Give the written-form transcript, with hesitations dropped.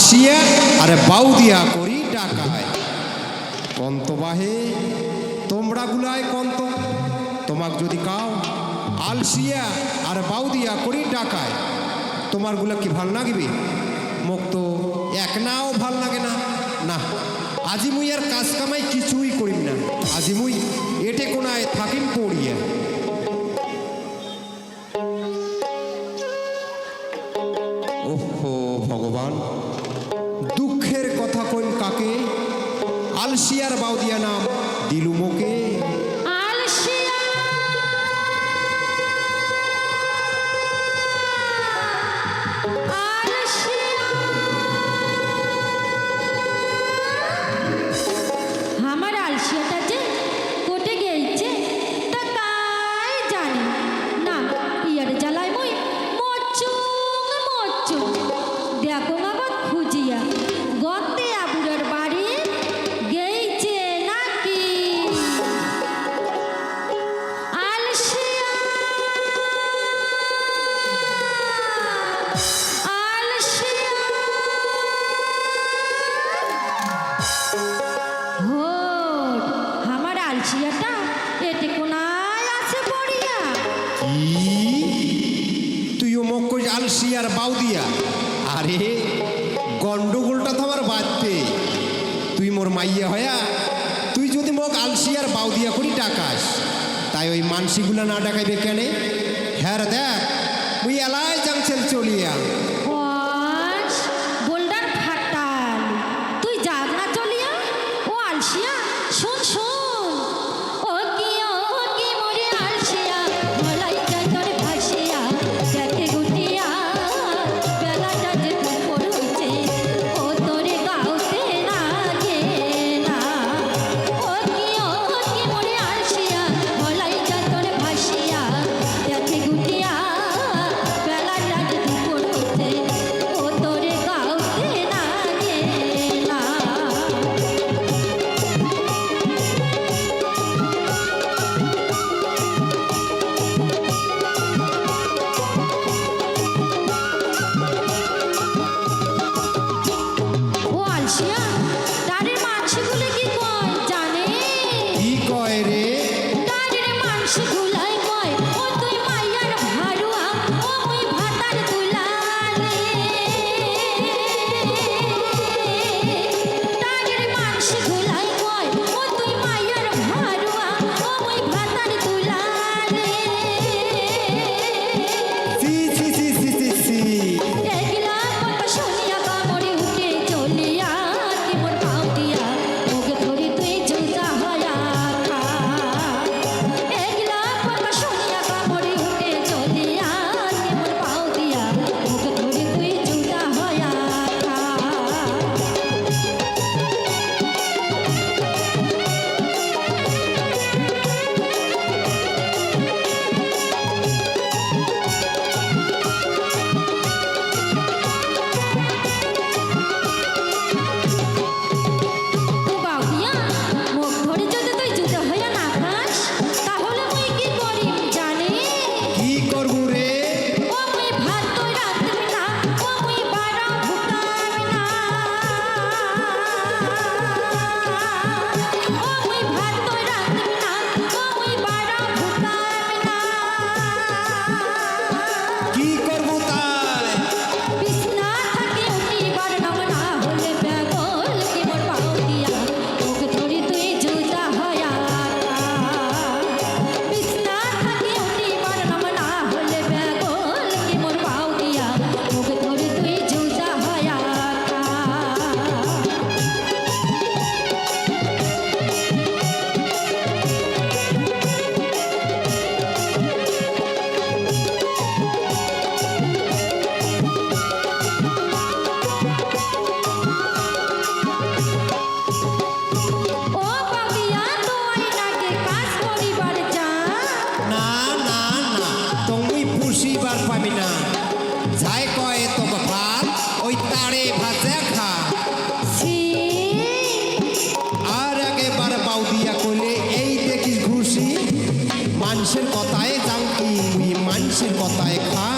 আলসিয়া আর বাউদিয়া করি ডাকায় কন্ত বাহে তোমরা গুলায় কন্ত তোমাক যদি কাও আলসিয়া আর বাউদিয়া করি ডাকায় তোমার গুলা কি ভাল লাগবে? মোক তো এক নাও ভাল লাগে না। না আজি মুই আর কাজ কামাই কিছুই করিম না, আজি মুই এটে কোনায় থাকিম পড়িয়া। ওহো ভগবান, দুঃখের কথা কইন কাকে, আলসিয়ার বাউদিয়া নাম দিলু মোকে। আমার আলসিয়াটা যে কোটে গেছে তা কাই জানে না, ইয়ার জ্বালায় মই মরচুং দেখো আবার খুঁজিয়া গতে আবুরার বাড়ি গেইছে নাকি। আলসিয়া আলসিয়া হোট, আমার আলসিয়াটা এতে কোনায় আছে পড়িয়া। কি তুইও মোক কই আলসিয়ার বাউদিয়া? আরে গন্ডগোলটা তো আমার বাঁধতে, তুই মোর মাইয়া হয়া তুই যদি মোক আলসিয়ার বাউদিয়া করি ডাকাস, তাই ওই মানসিগুলা না ডাকাইবে কেনে? হ্যাঁ রে দেখ মুই এলাই জাংছেন চলিয়া। ওয়াস বোল্ডার ফাটাল, তুই যাগ না চলিয়া। ও আলসিয়া শুন শুন, ও কি মরে আলসিয়া মলাই যায় তোর ভাসিয়া দেখে গুটিয়া বেলাটা যে দুপুর হইছে ও তোরে গাওতে না গে না। ও কি মরে আলসিয়া মলাই যায় তোর ভাসিয়া দেখে গুটিয়া বেলাটা যে দুপুর হইছে ও তোরে গাওতে না গে না। ও আলসিয়া তারে মানসিগুলো কি কয় জানে? কি কয় রে? তারে মানসিগুলাই কয় ও তুই মাইয়ার ভাড়ুয়া ও মুই ভাতার তুলালে। তারে মানসিগুলাই কয় ও তুই মাইয়ার ভাড়ুয়া ও মুই ভাতার তুলালে। সি সি সি সি সি সি এগলা কথা শুনিয়া কামড়ে উঠে চলিয়া কি মোর বাউদিয়া ওকে ধরে তুই জুতা হয়া খা। এগলা কথা শুনিয়া কামড়ে উঠে চলিয়া কি মোর বাউদিয়া ওকে ধরে তুই জুতা হয়া খা। বাউদিয়া মুখ ধরে যদি তুই জুতা হইয়া না খাস তাহলে মুই কি করিম জানি? কি করবো রে? ও মুই ভাত তো রাঁধবি না, ও মুই বাড়া ফুটাবি না। ও মুই ভাত তো রাঁধবি না, ও মুই বাড়া ফুটাবি না। কি করবো তাই? বিছনা থাকি উঠিবার নাম না হলে ব্যাগল কি মোর বাউদিয়া ওকে ধরি তুই জুতা হয়া খা। বিছনা থাকি উঠিবার নাম না হলে ব্যাগল কি মোর বাউদিয়া ওকে ধরি তুই জুতা হয়া খা। ও বাউদিয়া তুই নাকি কাজ করিবার যা? না না না, তুমি পুষিবার পাবি না। যাই কয় তোকে ভাত ওই তাড়ে ভাজা খা। ছি আর একেবারে বাউদিয়া কইলে এই দেখিস ঘুষি, মানুষের কথায় যাও কি মানুষের কথায় খা।